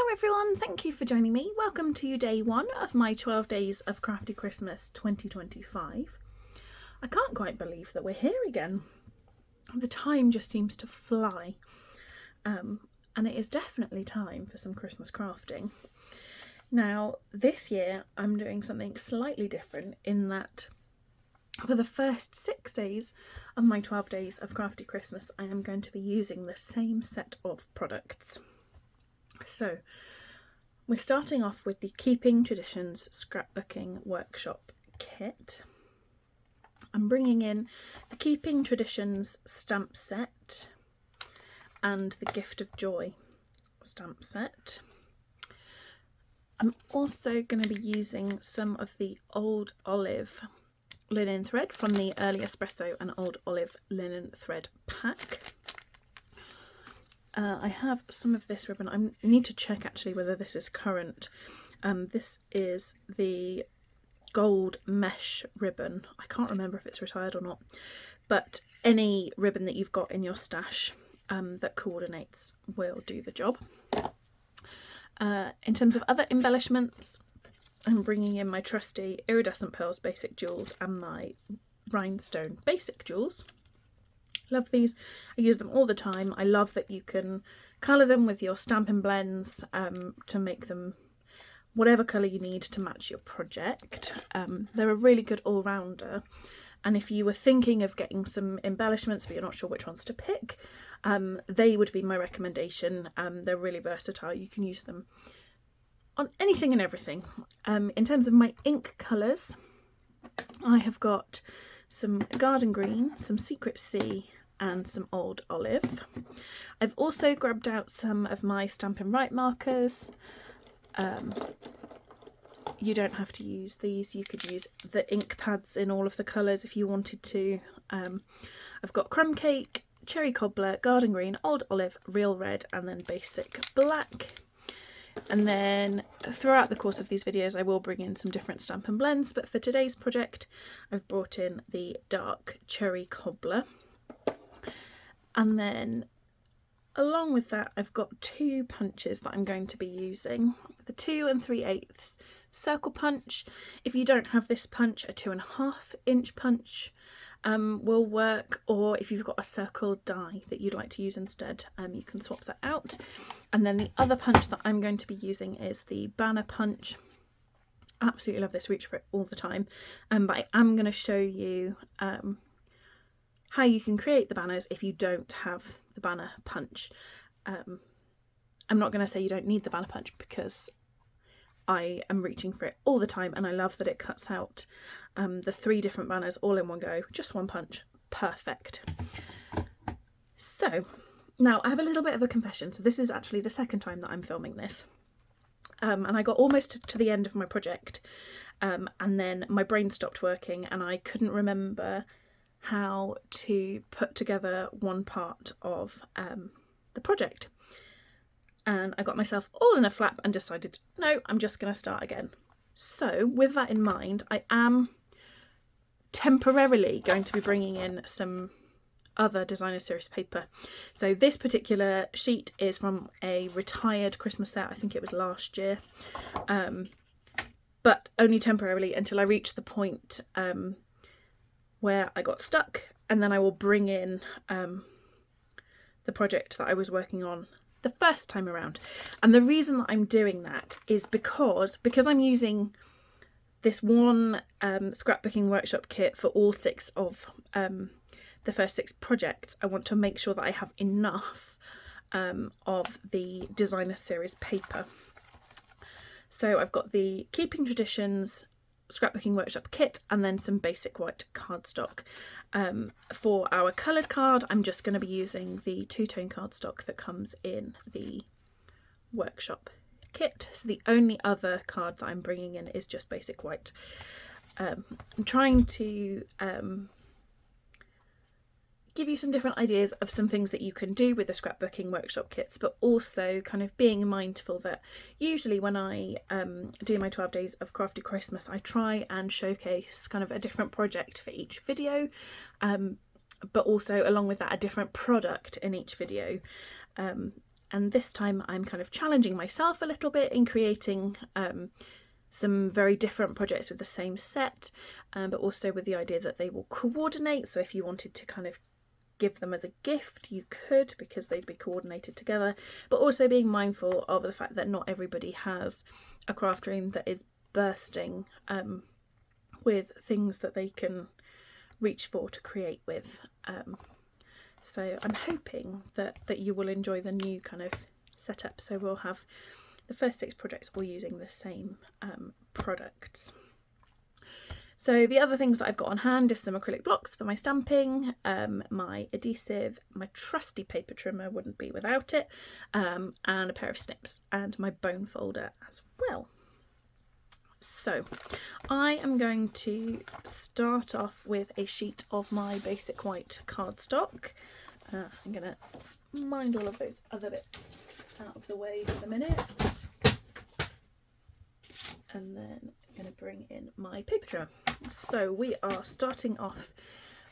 Hello everyone, thank you for joining me. Welcome to day one of my 12 days of Crafty Christmas 2025. I can't quite believe that we're here again. The time just seems to fly, and it is definitely time for some Christmas crafting. Now this year I'm doing something slightly different in that for the first 6 days of my 12 days of Crafty Christmas I am going to be using the same set of products. So we're starting off with the Keeping Traditions Scrapbooking Workshop Kit. I'm bringing in the Keeping Traditions stamp set and the Gift of Joy stamp set. I'm also going to be using some of the Old Olive linen thread from the Early Espresso and Old Olive linen thread pack. I have some of this ribbon. I need to check actually whether this is current. This is the gold mesh ribbon. I can't remember if it's retired or not, but any ribbon that you've got in your stash that coordinates will do the job. In terms of other embellishments, I'm bringing in my trusty Iridescent Pearls Basic Jewels and my Rhinestone Basic Jewels. Love these. I use them all the time. I love that you can colour them with your Stampin' Blends to make them whatever colour you need to match your project. They're a really good all-rounder, and if you were thinking of getting some embellishments but you're not sure which ones to pick, they would be my recommendation. They're really versatile. You can use them on anything and everything. In terms of my ink colours, I have got some Garden Green, some Secret Sea and some Old Olive. I've also grabbed out some of my Stampin' Right markers. You don't have to use these, you could use the ink pads in all of the colours if you wanted to. I've got Crumb Cake, Cherry Cobbler, Garden Green, Old Olive, Real Red and then Basic Black. And then throughout the course of these videos I will bring in some different Stampin' Blends, but for today's project I've brought in the dark Cherry Cobbler. And then along with that I've got two punches that I'm going to be using. The 2 3/8 circle punch. If you don't have this punch, a 2.5 inch punch will work, or if you've got a circle die that you'd like to use instead, you can swap that out. And then the other punch that I'm going to be using is the banner punch. Absolutely love this, reach for it all the time, but I am going to show you how you can create the banners if you don't have the banner punch. I'm not going to say you don't need the banner punch because I am reaching for it all the time, and I love that it cuts out the 3 different banners all in one go. Just one punch, perfect. So now I have a little bit of a confession. So this is actually the second time that I'm filming this, and I got almost to the end of my project, and then my brain stopped working and I couldn't remember how to put together one part of the project. And I got myself all in a flap and decided, no, I'm just going to start again. So with that in mind, I am temporarily going to be bringing in some other designer series paper. So this particular sheet is from a retired Christmas set. I think it was last year, but only temporarily until I reach the point where I got stuck, and then I will bring in the project that I was working on the first time around. And the reason that I'm doing that is because I'm using this one scrapbooking workshop kit for all 6 of the first 6 projects. I want to make sure that I have enough of the designer series paper. So I've got the Keeping Traditions scrapbooking workshop kit and then some basic white cardstock. For our coloured card I'm just going to be using the 2-tone cardstock that comes in the workshop kit. So the only other card that I'm bringing in is just basic white. I'm trying to give you some different ideas of some things that you can do with the scrapbooking workshop kits, but also kind of being mindful that usually when I do my 12 days of Crafty Christmas I try and showcase kind of a different project for each video, but also along with that a different product in each video. And this time I'm kind of challenging myself a little bit in creating some very different projects with the same set, but also with the idea that they will coordinate. So if you wanted to kind of give them as a gift, you could, because they'd be coordinated together, but also being mindful of the fact that not everybody has a craft room that is bursting with things that they can reach for to create with. So I'm hoping that you will enjoy the new kind of setup. So we'll have the first 6 projects all using the same products. So the other things that I've got on hand is some acrylic blocks for my stamping, my adhesive, my trusty paper trimmer, wouldn't be without it, and a pair of snips, and my bone folder as well. So I am going to start off with a sheet of my basic white cardstock. I'm going to mind all of those other bits out of the way for the minute. And then I'm going to bring in my paper trimmer. So we are starting off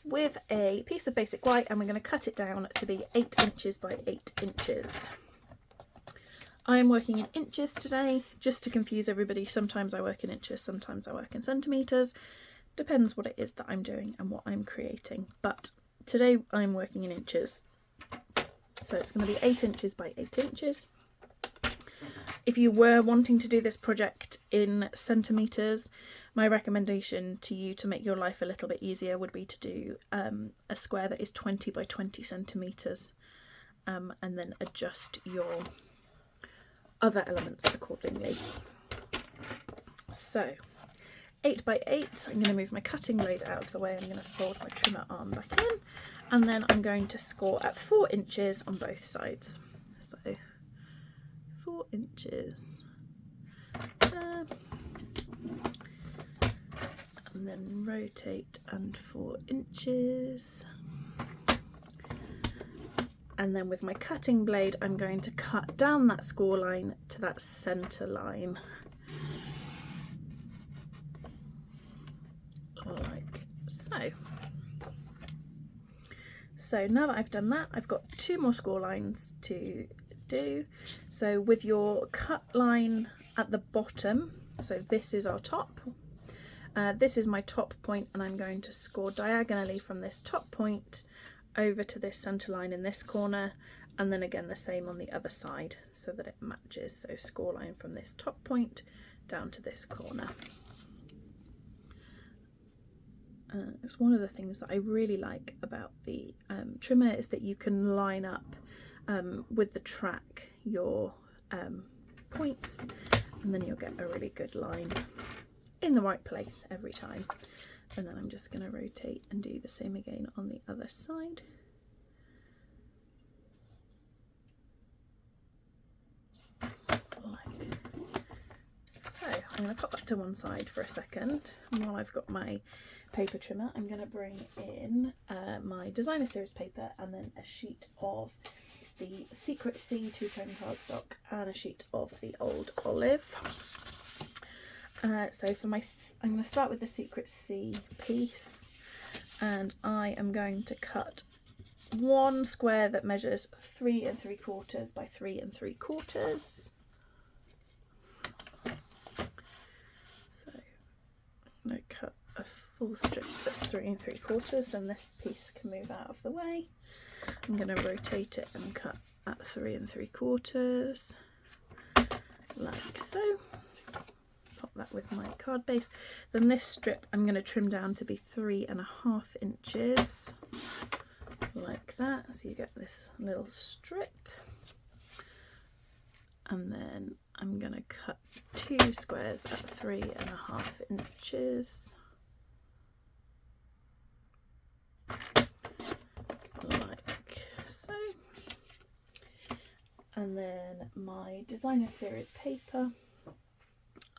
with a piece of basic white, and we're going to cut it down to be 8 inches by 8 inches. I am working in inches today, just to confuse everybody. Sometimes I work in inches, sometimes I work in centimetres. Depends what it is that I'm doing and what I'm creating. But today I'm working in inches. So it's going to be 8 inches by 8 inches. If you were wanting to do this project in centimetres, my recommendation to you to make your life a little bit easier would be to do a square that is 20 by 20 centimetres, and then adjust your other elements accordingly. So 8 by 8, I'm going to move my cutting blade out of the way. I'm going to fold my trimmer arm back in, and then I'm going to score at 4 inches on both sides. So 4 inches, and then rotate and 4 inches. And then with my cutting blade, I'm going to cut down that score line to that centre line, like so. So now that I've done that, I've got 2 more score lines to do. So with your cut line at the bottom, so this is our top, this is my top point, and I'm going to score diagonally from this top point over to this centre line in this corner, and then again the same on the other side so that it matches. So score line from this top point down to this corner. It's one of the things that I really like about the trimmer, is that you can line up with the track your points, and then you'll get a really good line in the right place every time. And then I'm just going to rotate and do the same again on the other side. Like so. I'm going to pop that to one side for a second. And while I've got my paper trimmer, I'm going to bring in my designer series paper, and then a sheet of the Secret C 2-tone cardstock, and a sheet of the Old Olive. So for my, I'm going to start with the Secret C piece, and I am going to cut one square that measures 3 3/4 by 3 3/4. So I'm going to cut a full strip that's 3 3/4, then this piece can move out of the way. I'm going to rotate it and cut at 3 3/4, like so. Pop that with my card base. Then this strip I'm going to trim down to be 3.5 inches, like that. So you get this little strip. And then I'm going to cut 2 squares at 3.5 inches. Like so. And then my designer series paper,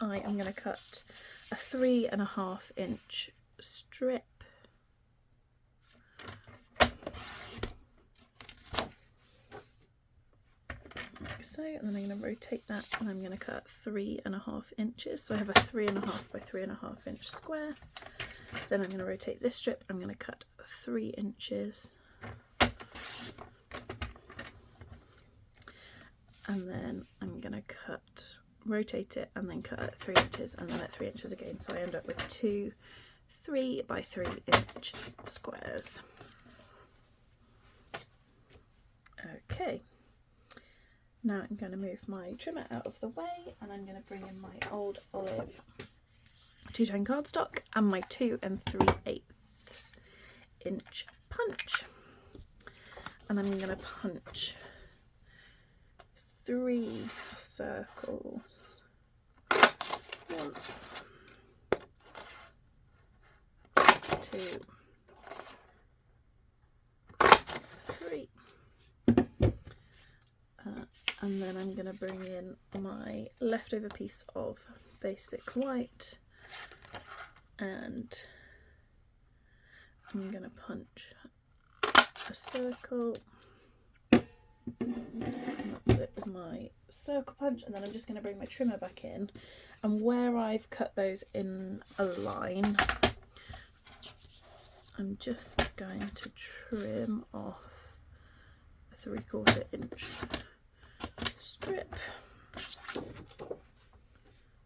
I am going to cut a 3.5 inch strip, like so, and then I'm going to rotate that, and I'm going to cut 3.5 inches. So I have a 3.5 by 3.5 inch square. Then I'm going to rotate this strip. I'm going to cut 3 inches. and then I'm going to rotate it and then cut at 3 inches and then at 3 inches again. So I end up with 2 3 by 3 inch squares. Okay, now I'm going to move my trimmer out of the way and I'm going to bring in my old olive 2-tone cardstock and my 2 3/8 inch punch, and I'm going to punch 3 circles. 1, 2, 3. And then I'm going to bring in my leftover piece of basic white and I'm going to punch a circle. And that's it with my circle punch, and then I'm just going to bring my trimmer back in, and where I've cut those in a line, I'm just going to trim off a 3/4 inch strip.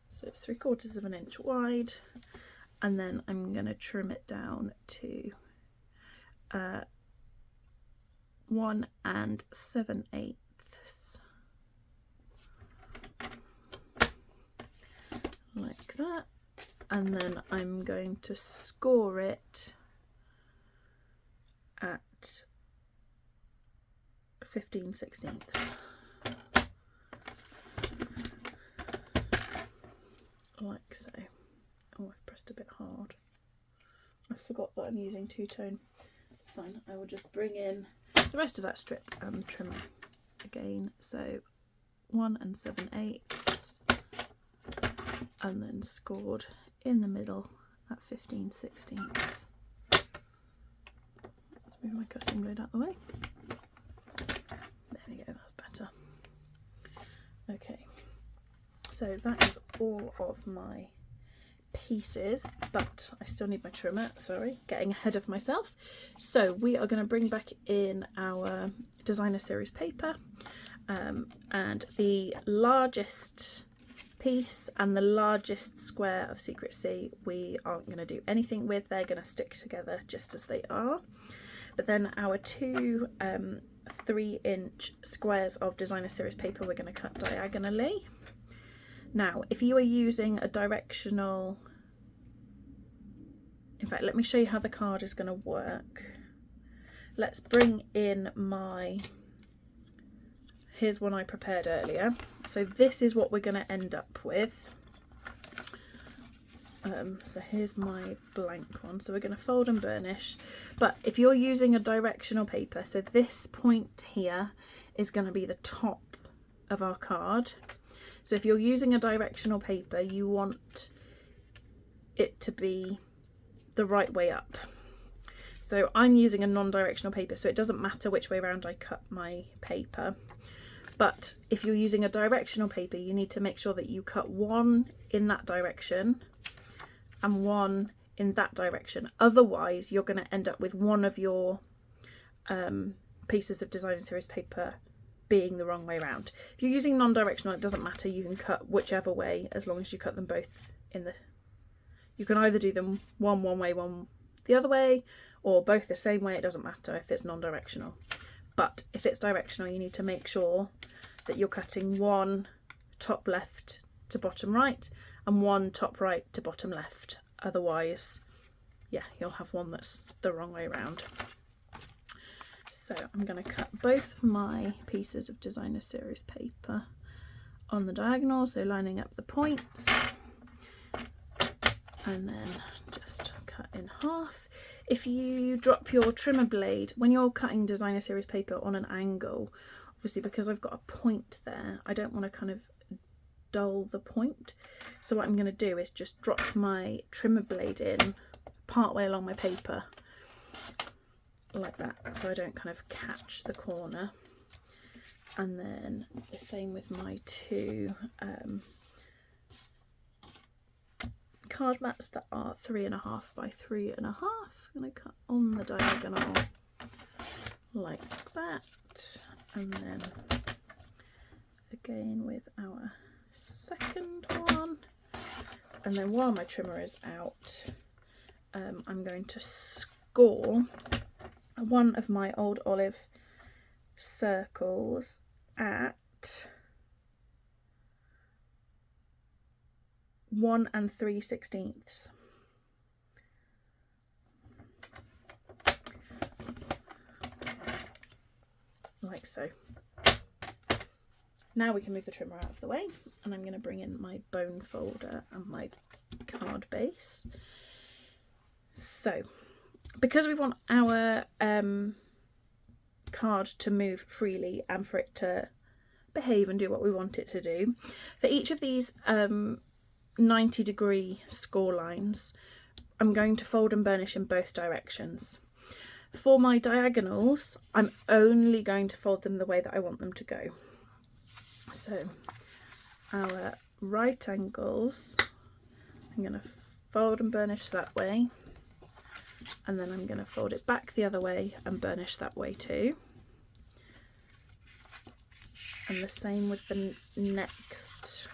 So it's 3/4 of an inch wide, and then I'm going to trim it down to 1 7/8. Like that, and then I'm going to score it at 15/16. Like so. Oh, I've pressed a bit hard. I forgot that I'm using 2-tone. It's fine. I will just bring in the rest of that strip and trim it again. So 1 7/8, and then scored in the middle at 15/16. Let's move my cutting blade out of the way. There we go, that's better. Okay, so that is all of my pieces, but I still need my trimmer. Sorry, getting ahead of myself. So we are going to bring back in our designer series paper, and the largest piece and the largest square of Secret Sea we aren't going to do anything with. They're going to stick together just as they are. But then our 2 3-inch squares of designer series paper we're going to cut diagonally. Now, if you are using a directional, in fact, let me show you how the card is going to work. Let's bring in here's one I prepared earlier. So this is what we're going to end up with. So here's my blank one. So we're going to fold and burnish. But if you're using a directional paper, so this point here is going to be the top of our card. So if you're using a directional paper, you want it to be the right way up. So I'm using a non-directional paper, so it doesn't matter which way around I cut my paper. But if you're using a directional paper, you need to make sure that you cut one in that direction and one in that direction. Otherwise, you're going to end up with one of your pieces of designer series paper being the wrong way around. If you're using non-directional, it doesn't matter. You can cut whichever way, as long as you cut them both in the... You can either do them one way, one the other way, or both the same way. It doesn't matter if it's non-directional. But if it's directional, you need to make sure that you're cutting one top left to bottom right and one top right to bottom left. Otherwise, yeah, you'll have one that's the wrong way around. So I'm going to cut both my pieces of designer series paper on the diagonal, so lining up the points, and then just cut in half. If you drop your trimmer blade, when you're cutting designer series paper on an angle, obviously because I've got a point there, I don't want to kind of dull the point. So what I'm going to do is just drop my trimmer blade in part way along my paper, like that, so I don't kind of catch the corner. And then the same with my 2 card mats that are 3.5 by 3.5. I'm going to cut on the diagonal like that, and then again with our second one. And then while my trimmer is out, I'm going to score one of my old olive circles at 1 3/16. Like so. Now we can move the trimmer out of the way, and I'm going to bring in my bone folder and my card base. So, because we want our card to move freely and for it to behave and do what we want it to do, for each of these 90-degree score lines, I'm going to fold and burnish in both directions. For my diagonals, I'm only going to fold them the way that I want them to go. So our right angles, I'm going to fold and burnish that way, and then I'm going to fold it back the other way and burnish that way too. And the same with the next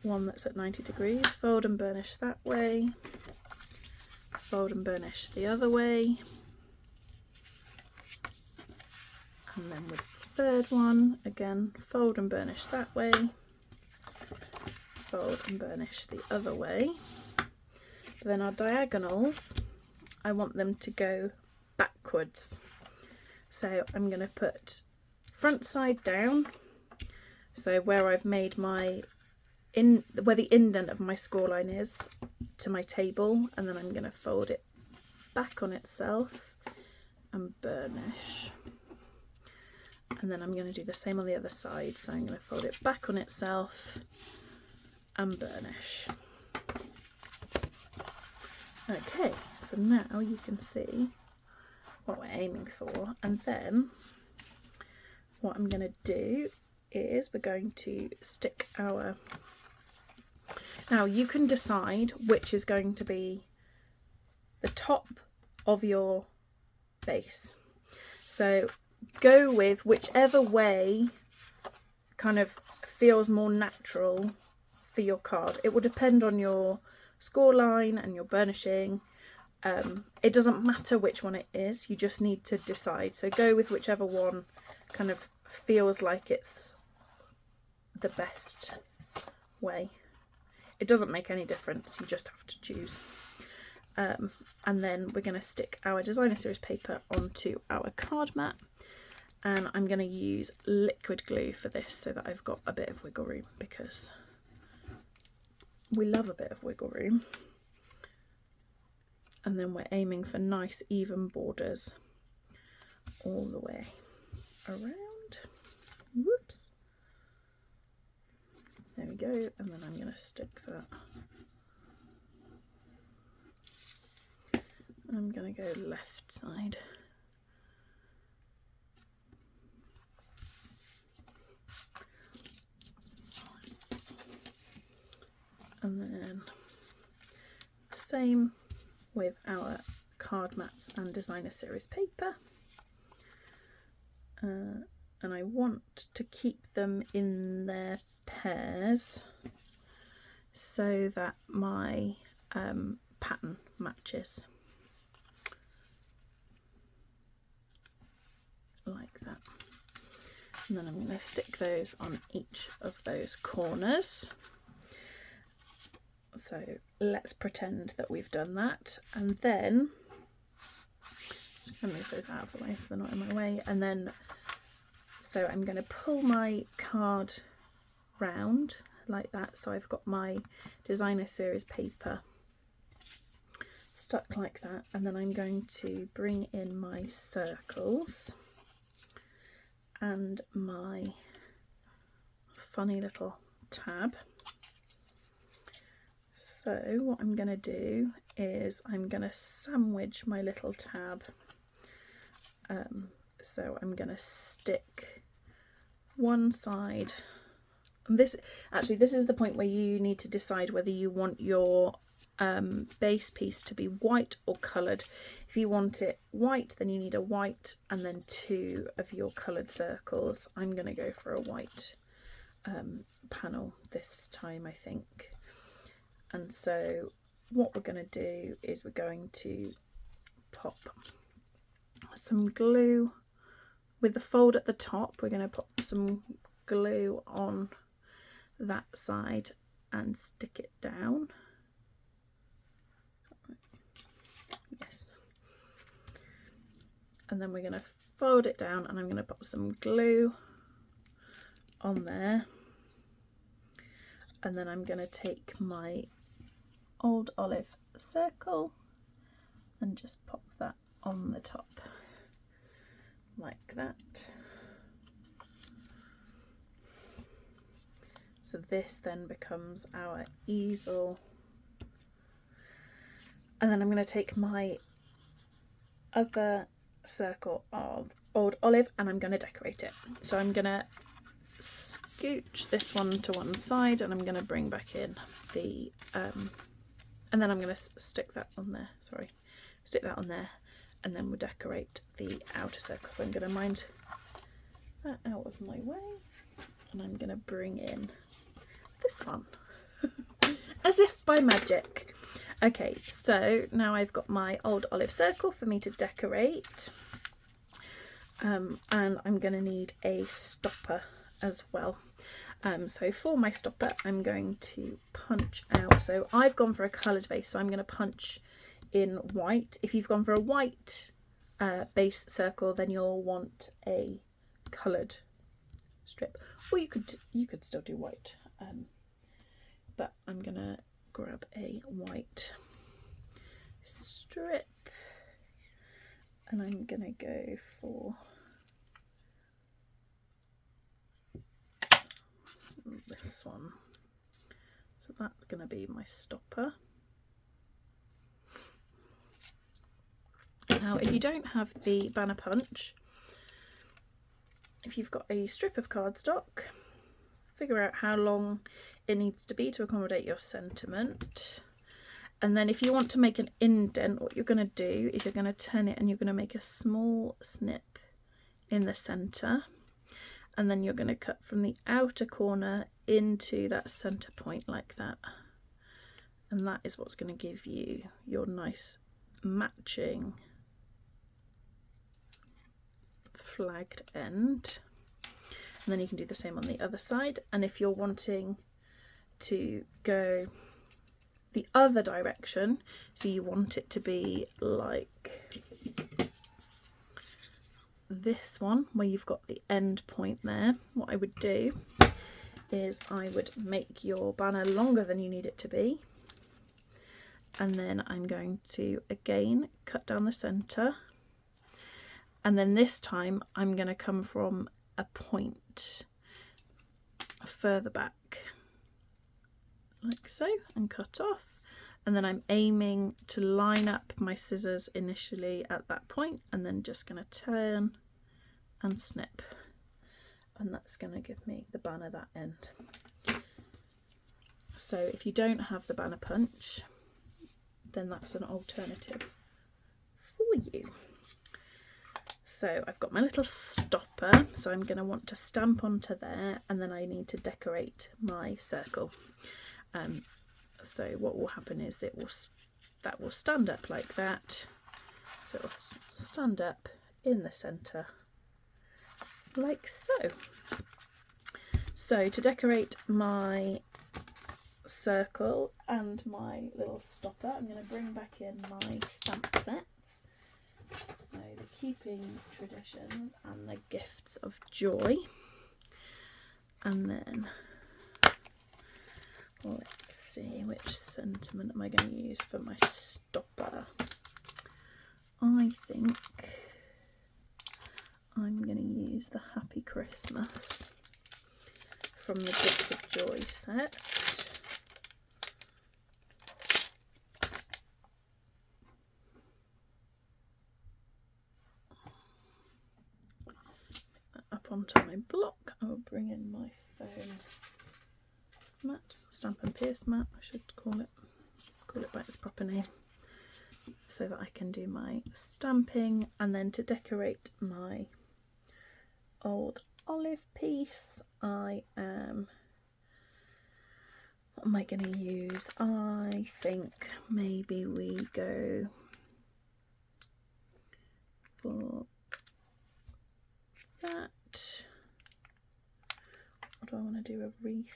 one that's at 90 degrees, fold and burnish that way, fold and burnish the other way. And then with the third one, again, fold and burnish that way, fold and burnish the other way. But then our diagonals, I want them to go backwards. So I'm going to put front side down, so where I've made my where the indent of my score line is to my table, and then I'm going to fold it back on itself and burnish. And then I'm going to do the same on the other side, so I'm going to fold it back on itself and burnish. Okay, so now you can see what we're aiming for, and then what I'm going to do is we're going to stick our... Now you can decide which is going to be the top of your base. So go with whichever way kind of feels more natural for your card. It will depend on your score line and your burnishing. It doesn't matter which one it is, you just need to decide. So go with whichever one kind of feels like it's the best way. It doesn't make any difference, you just have to choose. And then we're going to stick our designer series paper onto our card mat, and I'm going to use liquid glue for this so that I've got a bit of wiggle room, because we love a bit of wiggle room. And then we're aiming for nice even borders all the way around. Whoops. There we go, and then I'm going to stick that. I'm going to go left side. And then same with our card mats and designer series paper. And I want to keep them in their pairs so that my pattern matches. Like that. And then I'm going to stick those on each of those corners. So let's pretend that we've done that, and then just going to move those out of the way so they're not in my way. And then so I'm going to pull my card round like that, so I've got my designer series paper stuck like that, and then I'm going to bring in my circles and my funny little tab. So what I'm going to do is I'm going to sandwich my little tab. So I'm going to stick one side. And this is the point where you need to decide whether you want your base piece to be white or coloured. If you want it white, then you need a white and then two of your coloured circles. I'm going to go for a white panel this time, I think. And so what we're going to do is we're going to pop some glue with the fold at the top. We're going to pop some glue on that side and stick it down. Yes. And then we're going to fold it down, and I'm going to pop some glue on there. And then I'm going to take my old olive circle and just pop that on the top like that. So this then becomes our easel. And then I'm going to take my other circle of old olive and I'm going to decorate it. So I'm going to scooch this one to one side, and I'm going to bring back in the and then I'm going to stick that on there, stick that on there, and then we'll decorate the outer circle. So I'm going to mind that out of my way, and I'm going to bring in this one as if by magic. Okay, so now I've got my old olive circle for me to decorate, and I'm going to need a stopper as well. So for my stopper, I'm going to punch out. So I've gone for a coloured base, so I'm going to punch in white. If you've gone for a white base circle, then you'll want a coloured strip, or you could still do white. But I'm going to grab a white strip, and I'm going to go for this one. So that's going to be my stopper. Now if you don't have the banner punch, if you've got a strip of cardstock, figure out how long it needs to be to accommodate your sentiment, and then if you want to make an indent, what you're going to do is you're going to turn it and you're going to make a small snip in the centre, and then you're going to cut from the outer corner into that centre point like that, and that is what's going to give you your nice matching flagged end. And then you can do the same on the other side. And if you're wanting to go the other direction, so you want it to be like this one where you've got the end point there, what I would do is I would make your banner longer than you need it to be, and then I'm going to again cut down the centre, and then this time I'm going to come from a point further back like so and cut off, and then I'm aiming to line up my scissors initially at that point, and then just going to turn and snip, and that's going to give me the banner that end. So if you don't have the banner punch, then that's an alternative for you. So I've got my little stopper, so I'm going to want to stamp onto there, and then I need to decorate my circle. So what will happen is that will stand up like that, so it will stand up in the centre like so. So to decorate my circle and my little stopper, I'm going to bring back in my stamp sets. So the Keeping Traditions and the Gifts of Joy. And then let's see, which sentiment am I going to use for my stopper? I think I'm going to use the Happy Christmas from the Gift of Joy set. Up onto my block, I will bring in my foam mat, stamp and pierce mat, I should call it by its proper name, so that I can do my stamping. And then to decorate my old olive piece, what am I going to use? I think maybe we go for that. Or do I want to do a wreath?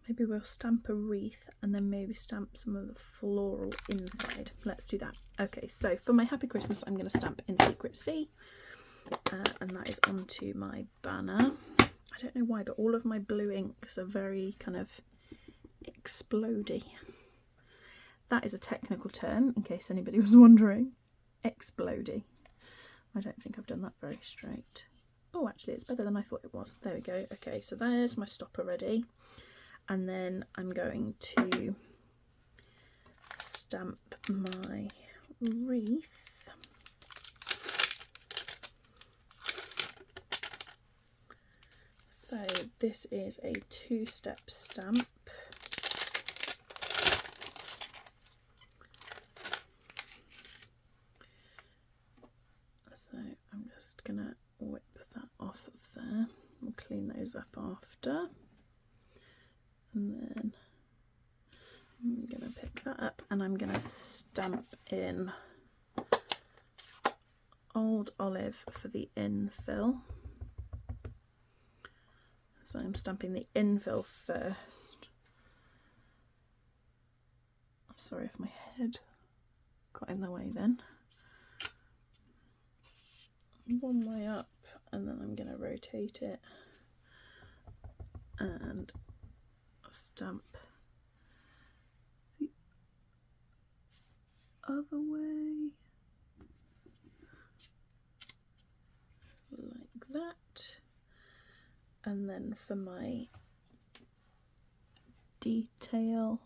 Maybe we'll stamp a wreath and then maybe stamp some of the floral inside. Let's do that. Okay, so for my Happy Christmas, I'm going to stamp In Secret Sea. And that is onto my banner. I don't know why, but all of my blue inks are very kind of explodey. That is a technical term, in case anybody was wondering. Explodey. I don't think I've done that very straight. Oh, actually, it's better than I thought it was. There we go. Okay, so there's my stopper ready. And then I'm going to stamp my wreath. So this is a 2-step stamp. So I'm just gonna whip that off of there. We'll clean those up after. And then I'm going to pick that up and I'm going to stamp in Old Olive for the infill. So I'm stamping the infill first. Sorry if my head got in the way then. One way up and then I'm going to rotate it and stamp the other way like that, and then for my detail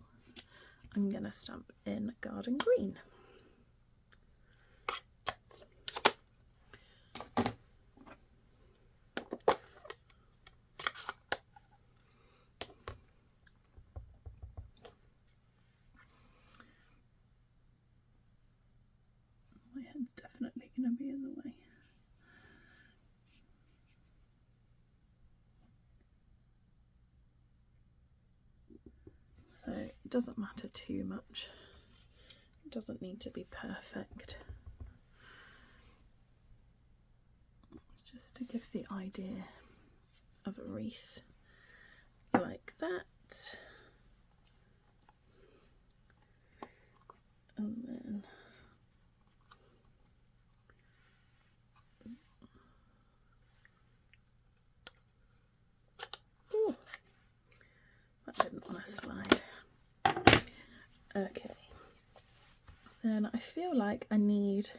I'm going to stamp in Garden Green. It's definitely going to be in the way. So it doesn't matter too much. It doesn't need to be perfect. It's just to give the idea of a wreath like that. And then that didn't want to slide. Okay, then I feel like I need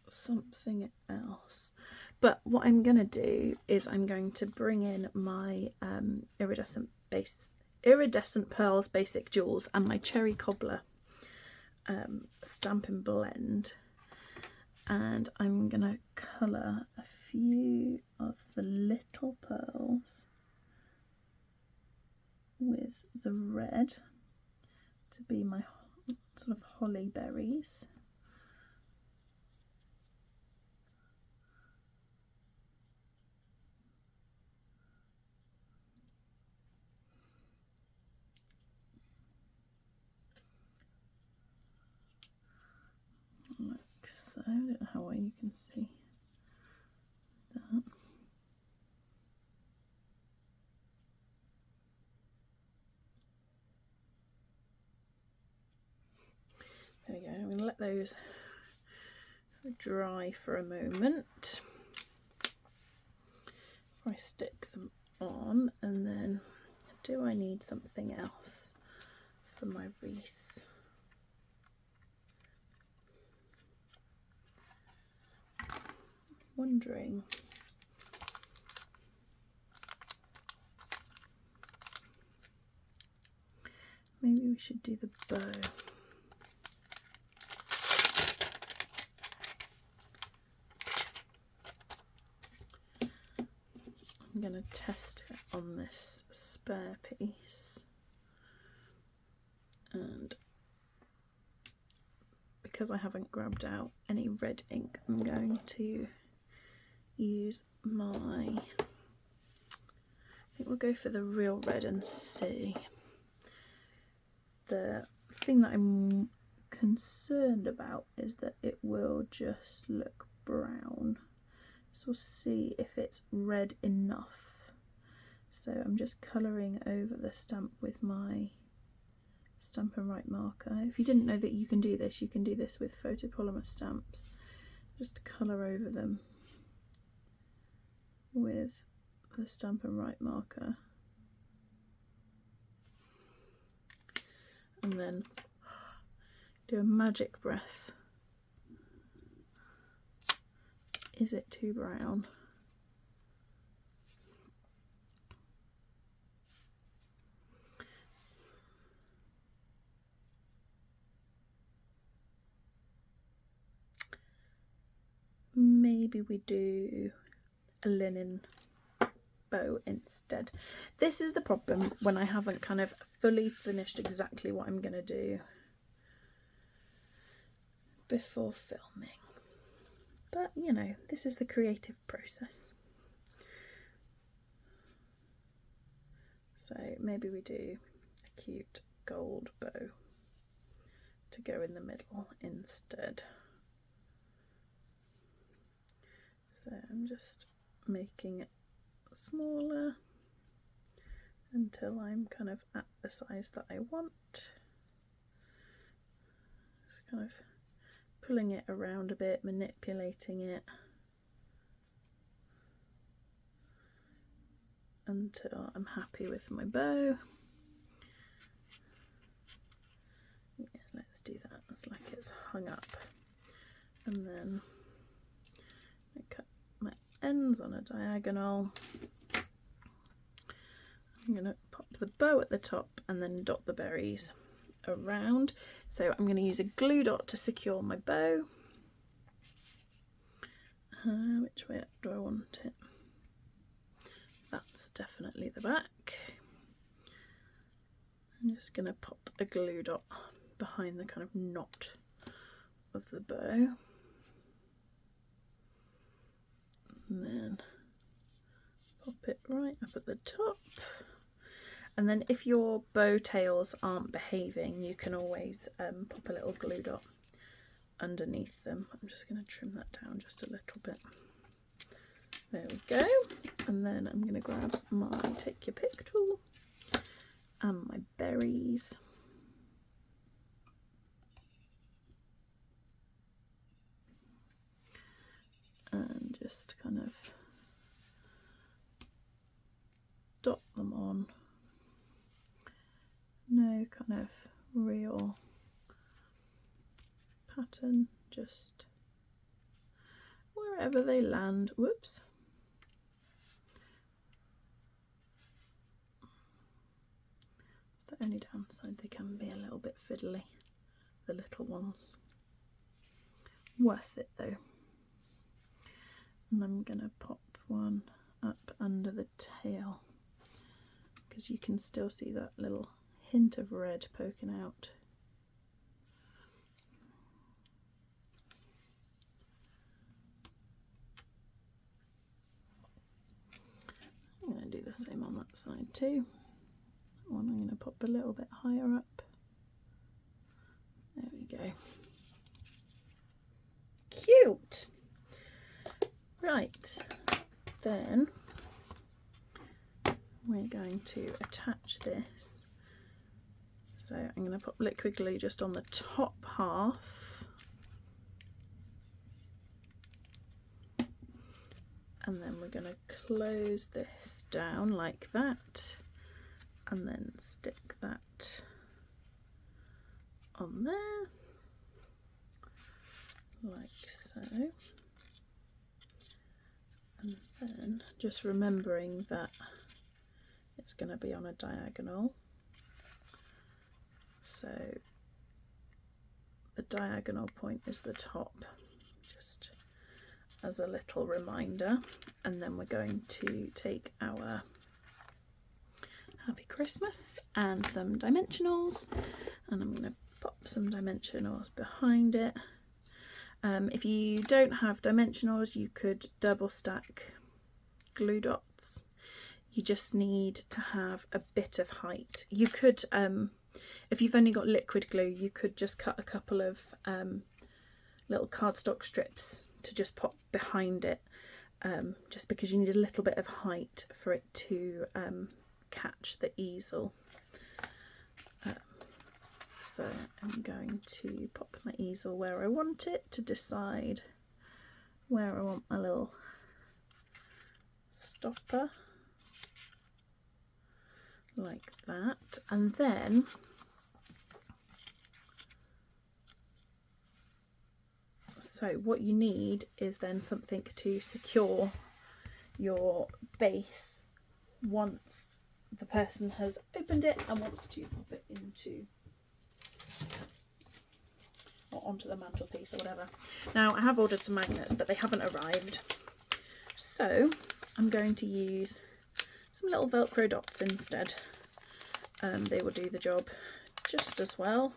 something else, but what I'm going to do is I'm going to bring in my iridescent pearls basic jewels and my cherry cobbler stamp and blend, and I'm going to colour a few of the little pearls with the red to be my sort of holly berries. Like so. I don't know how well you can see that. There we go. I'm going to let those dry for a moment before I stick them on, and then do I need something else for my wreath? Wondering. Maybe we should do the bow. I'm going to test it on this spare piece, and because I haven't grabbed out any red ink, I'm going to use my, I think we'll go for the real red and see. The thing that I'm concerned about is that it will just look brown, so we'll see if it's red enough. So I'm just colouring over the stamp with my Stamp and Write marker. If you didn't know that you can do this with photopolymer stamps. Just colour over them with the Stamp and Write marker, and then do a magic breath. Is it too brown? Maybe we do a linen bow instead. This is the problem when I haven't kind of fully finished exactly what I'm going to do before filming. But you know, this is the creative process. So maybe we do a cute gold bow to go in the middle instead. So I'm just making it smaller until I'm kind of at the size that I want. Just kind of pulling it around a bit, manipulating it until I'm happy with my bow. Yeah, let's do that. It's like it's hung up. And then I cut my ends on a diagonal. I'm going to pop the bow at the top and then dot the berries around. So I'm going to use a glue dot to secure my bow. Which way up do I want it? That's definitely the back. I'm just going to pop a glue dot behind the kind of knot of the bow. And then pop it right up at the top. And then if your bow tails aren't behaving, you can always pop a little glue dot underneath them. I'm just going to trim that down just a little bit. There we go. And then I'm going to grab my Take Your Pick tool and my berries. And just kind of dot them on. No kind of real pattern, just wherever they land. Whoops. It's the only downside, they can be a little bit fiddly, the little ones. Worth it though. And I'm gonna pop one up under the tail because you can still see that little hint of red poking out. I'm going to do the same on that side too. That one I'm going to pop a little bit higher up. There we go. Cute! Right, then we're going to attach this. So I'm going to put liquid glue just on the top half, and then we're going to close this down like that, and then stick that on there, like so. And then just remembering that it's going to be on a diagonal. So the diagonal point is the top, just as a little reminder. And then we're going to take our Happy Christmas and some dimensionals, and I'm going to pop some dimensionals behind it. If you don't have dimensionals, you could double stack glue dots. You just need to have a bit of height. You could, if you've only got liquid glue, you could just cut a couple of little cardstock strips to just pop behind it, just because you need a little bit of height for it to catch the easel. So I'm going to pop my easel where I want it to decide where I want my little stopper, like that. And then so what you need is then something to secure your base once the person has opened it and wants to pop it into or onto the mantelpiece or whatever. Now I have ordered some magnets, but they haven't arrived, so I'm going to use some little Velcro dots instead. They will do the job just as well.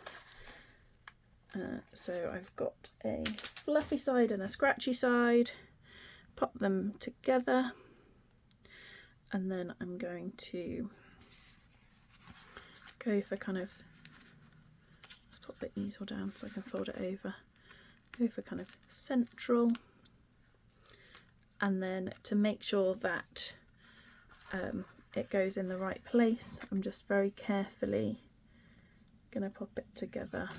So I've got a fluffy side and a scratchy side. Pop them together, and then I'm going to go for kind of, let's put the easel down so I can fold it over, go for kind of central, and then to make sure that it goes in the right place, I'm just very carefully going to pop it together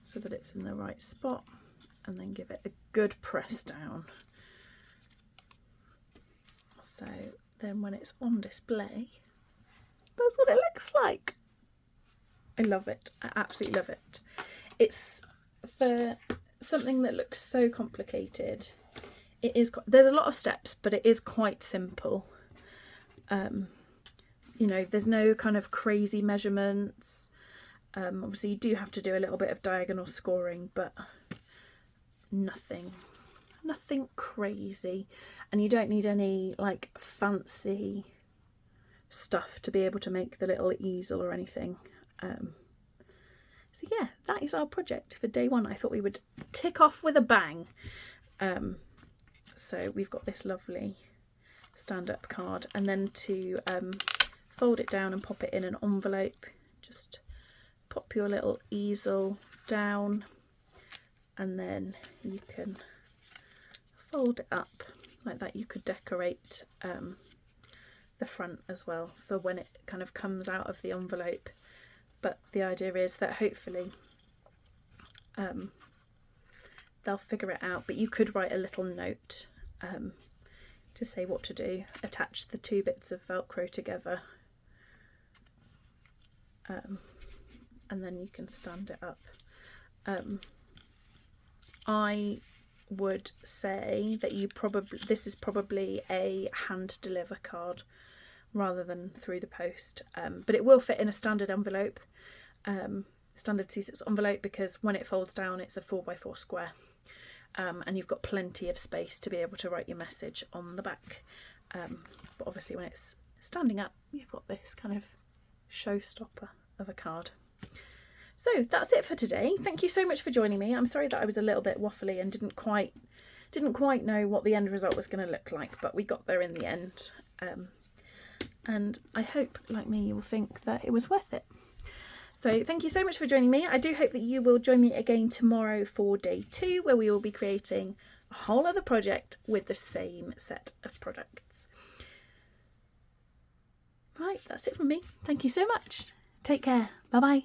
so that it's in the right spot, and then give it a good press down. So then when it's on display, that's what it looks like. I love it. I absolutely love it. It's, for something that looks so complicated, it is, there's a lot of steps, but it is quite simple. You know, there's no kind of crazy measurements. Obviously you do have to do a little bit of diagonal scoring, but nothing crazy, and you don't need any like fancy stuff to be able to make the little easel or anything. So yeah, that is our project for day one. I thought we would kick off with a bang. So we've got this lovely stand-up card, and then to fold it down and pop it in an envelope, just pop your little easel down, and then you can fold it up like that. You could decorate the front as well for when it kind of comes out of the envelope, but the idea is that hopefully they'll figure it out. But you could write a little note to say what to do, attach the two bits of Velcro together, and then you can stand it up. I would say that this is probably a hand deliver card rather than through the post, but it will fit in a standard envelope, standard C6 envelope, because when it folds down it's a 4x4 square, and you've got plenty of space to be able to write your message on the back, but obviously when it's standing up you've got this kind of showstopper of a card. So that's it for today. Thank you so much for joining me. I'm sorry that I was a little bit waffly and didn't quite know what the end result was going to look like, but we got there in the end. And I hope, like me, you will think that it was worth it. So thank you so much for joining me. I do hope that you will join me again tomorrow for day 2, where we will be creating a whole other project with the same set of products. Right, that's it from me. Thank you so much. Take care. Bye bye.